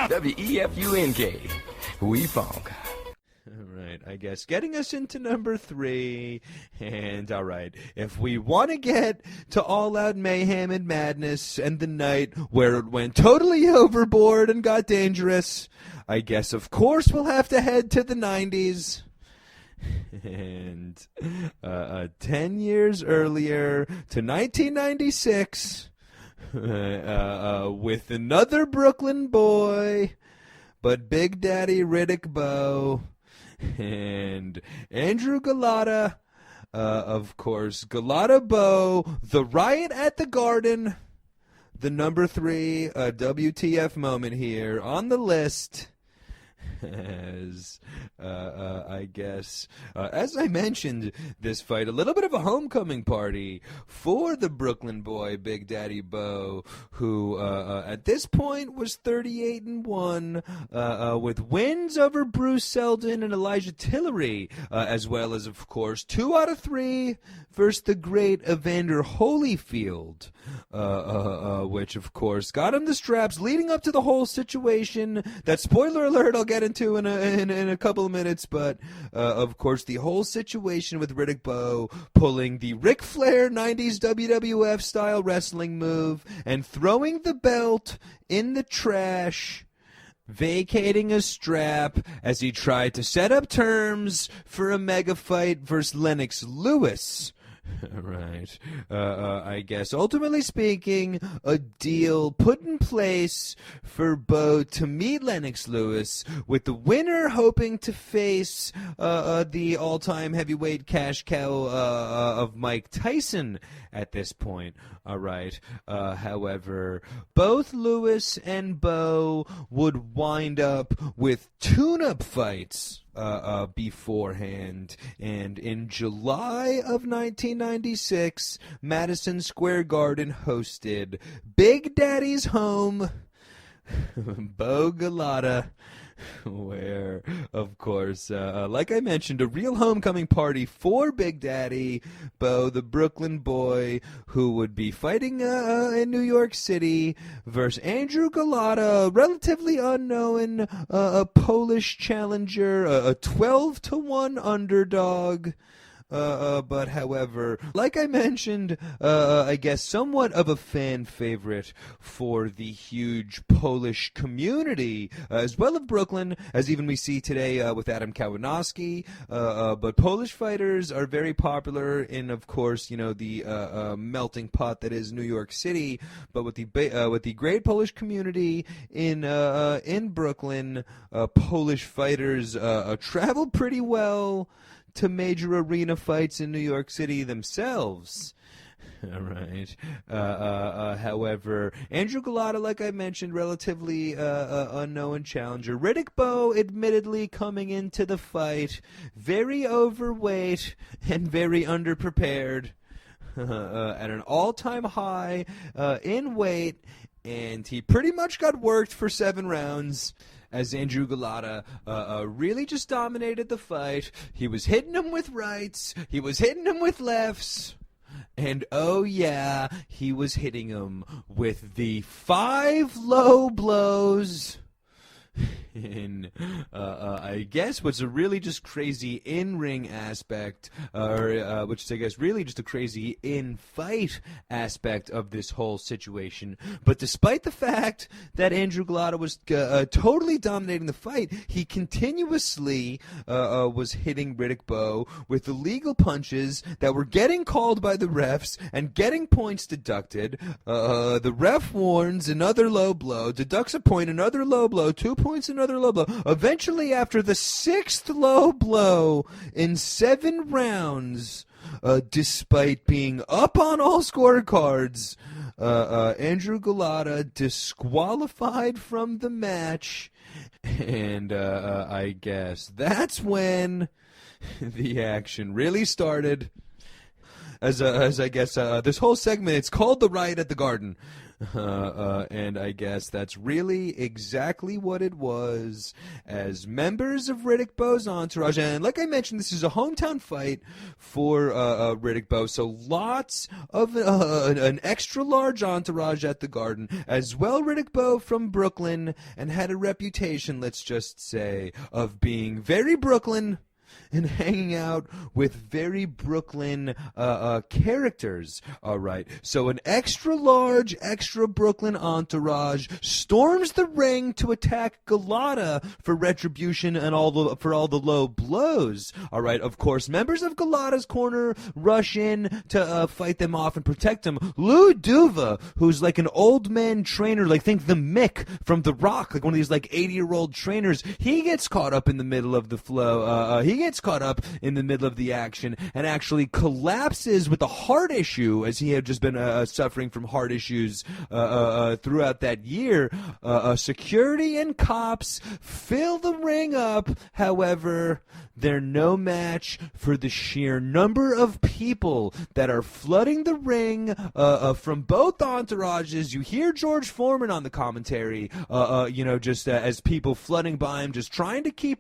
WEFUNK. We funk. Right, I guess getting us into number 3. And all right, if we want to get to all-out mayhem and madness and the night where it went totally overboard and got dangerous, I guess of course we'll have to head to the 90s. And 10 years earlier to 1996, with another Brooklyn boy, but Big Daddy Riddick Bowe, and Andrew Galata, of course, Galata Bowe, the Riot at the Garden, the number 3 WTF moment here on the list. As I guess, as I mentioned, this fight, a little bit of a homecoming party for the Brooklyn boy, Big Daddy Bowe, who at this point was 38-1, with wins over Bruce Seldon and Elijah Tillery, as well as, of course, 2 out of 3 versus the great Evander Holyfield, which, of course, got him the straps leading up to the whole situation. That, spoiler alert, I'll get into in a couple of minutes, but of course the whole situation with Riddick Bowe pulling the Ric Flair 90s WWF style wrestling move and throwing the belt in the trash, vacating a strap as he tried to set up terms for a mega fight versus Lennox Lewis. Right. I guess, ultimately speaking, a deal put in place for Bowe to meet Lennox Lewis, with the winner hoping to face the all-time heavyweight cash cow of Mike Tyson at this point. All right. However, both Lewis and Bowe would wind up with tune-up fights beforehand, and in July of 1996, Madison Square Garden hosted Big Daddy's home, Bowe Galata, where, of course, like I mentioned, a real homecoming party for Big Daddy Bowe, the Brooklyn boy, who would be fighting in New York City versus Andrew Galata, relatively unknown, a Polish challenger, a 12-1 underdog. But however, like I mentioned, I guess somewhat of a fan favorite for the huge Polish community, as well of Brooklyn, as even we see today with Adam Kalinowski. But Polish fighters are very popular in, of course, the melting pot that is New York City. But with the great Polish community in Brooklyn, Polish fighters travel pretty well to major arena fights in New York City themselves. All right. However, Andrew Galata, like I mentioned, relatively unknown challenger. Riddick Bowe, admittedly, coming into the fight very overweight and very underprepared, at an all-time high in weight, and he pretty much got worked for 7 rounds. As Andrew Galata really just dominated the fight. He was hitting him with rights. He was hitting him with lefts. And oh yeah, he was hitting him with the 5 low blows. In, I guess, what's a really just crazy in-ring aspect, which is, I guess, really just a crazy in-fight aspect of this whole situation. But despite the fact that Andrew Galata was totally dominating the fight, he continuously was hitting Riddick Bowe with illegal punches that were getting called by the refs and getting points deducted. The ref warns another low blow, deducts a point, another low blow, 2 points, another low blow. Eventually, after the 6th low blow in 7 rounds, despite being up on all scorecards, Andrew Galata disqualified from the match, and I guess that's when the action really started. As I guess this whole segment, it's called the Riot at the Garden. And I guess that's really exactly what it was. As members of Riddick Bowe's entourage, and like I mentioned, this is a hometown fight for Riddick Bowe, so lots of an extra large entourage at the Garden. As well, Riddick Bowe from Brooklyn, and had a reputation, let's just say, of being very Brooklyn and hanging out with very Brooklyn characters. All right, so an extra large, extra Brooklyn entourage storms the ring to attack Galata for retribution and for all the low blows. All right, of course, members of Galata's corner rush in to fight them off and protect them. Lou Duva, who's like an old man trainer, like think the Mick from The Rock, like one of these like 80-year-old trainers, he gets caught up in the middle of the flow. He gets caught up in the middle of the action and actually collapses with a heart issue, as he had just been suffering from heart issues throughout that year. Security and cops fill the ring up. However, they're no match for the sheer number of people that are flooding the ring from both entourages. You hear George Foreman on the commentary, just as people flooding by him, just trying to keep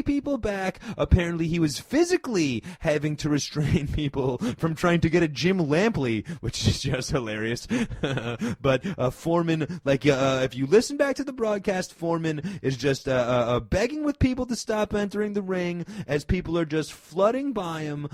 people back. Apparently, he was physically having to restrain people from trying to get a Jim Lampley, which is just hilarious. But Foreman, if you listen back to the broadcast, Foreman is just begging with people to stop entering the ring as people are just flooding by him.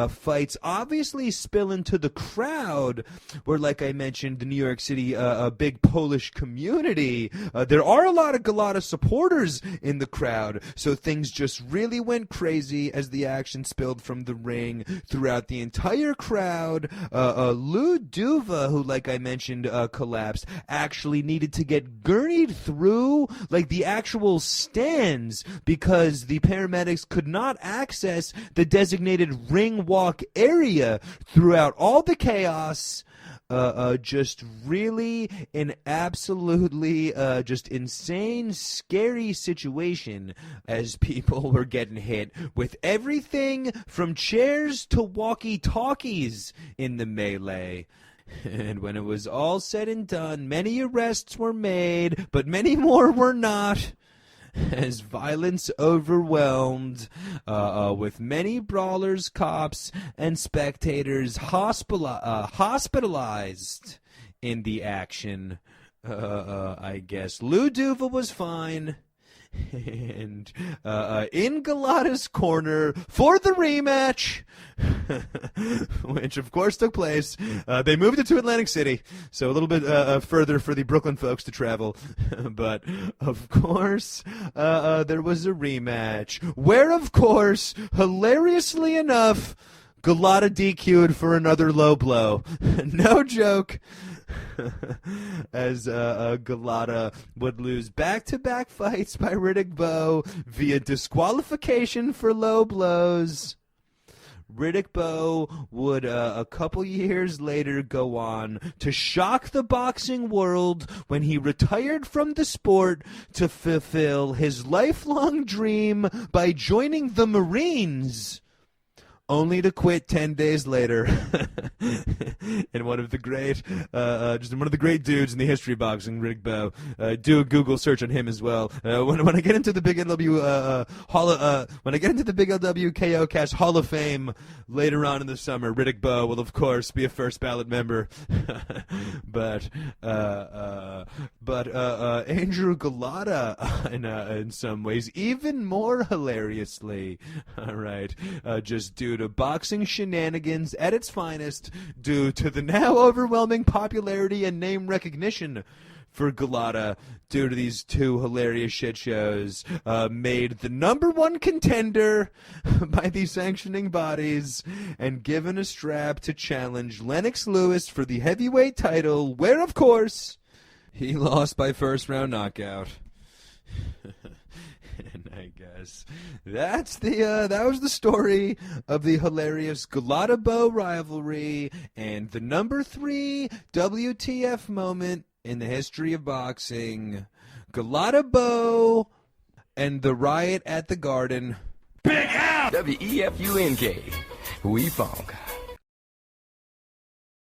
Fights obviously spill into the crowd, where, like I mentioned, the New York City, a big Polish community. There are a lot of Galata supporters in the crowd, so things just really went crazy as the action spilled from the ring throughout the entire crowd. Lou Duva, who, like I mentioned, collapsed, actually needed to get gurneyed through, like, the actual stands because the paramedics could not access the designated ring walk area throughout all the chaos. Just really an absolutely just insane, scary situation as people were getting hit with everything from chairs to walkie-talkies in the melee. And when it was all said and done, many arrests were made, but many more were not, as violence overwhelmed, with many brawlers, cops, and spectators hospitalized in the action. I guess Lou Duva was fine. And in Galata's corner for the rematch, which of course took place, they moved it to Atlantic City, so a little bit further for the Brooklyn folks to travel. But of course, there was a rematch where, of course, hilariously enough, Galata DQ'd for another low blow. No joke. As Galata would lose back-to-back fights by Riddick Bowe via disqualification for low blows. Riddick Bowe would, a couple years later, go on to shock the boxing world when he retired from the sport to fulfill his lifelong dream by joining the Marines, only to quit 10 days later. And one of the great, one of the great dudes in the history of boxing, Riddick Bowe. Do a Google search on him as well. When I get into the Big LW when I get into the Big LW KO Cast Hall of Fame later on in the summer, Riddick Bowe will of course be a first ballot member. but Andrew Galata, in some ways, even more hilariously, all right, just due to boxing shenanigans at its finest, due to the now overwhelming popularity and name recognition for Galata due to these two hilarious shit shows, made the #1 contender by the sanctioning bodies and given a strap to challenge Lennox Lewis for the heavyweight title, where, of course, he lost by first-round knockout. And I guess that was the story of the hilarious Galata Bowe rivalry and the #3 WTF moment in the history of boxing. Galata Bowe and the Riot at the Garden. WEFUNK. We funk.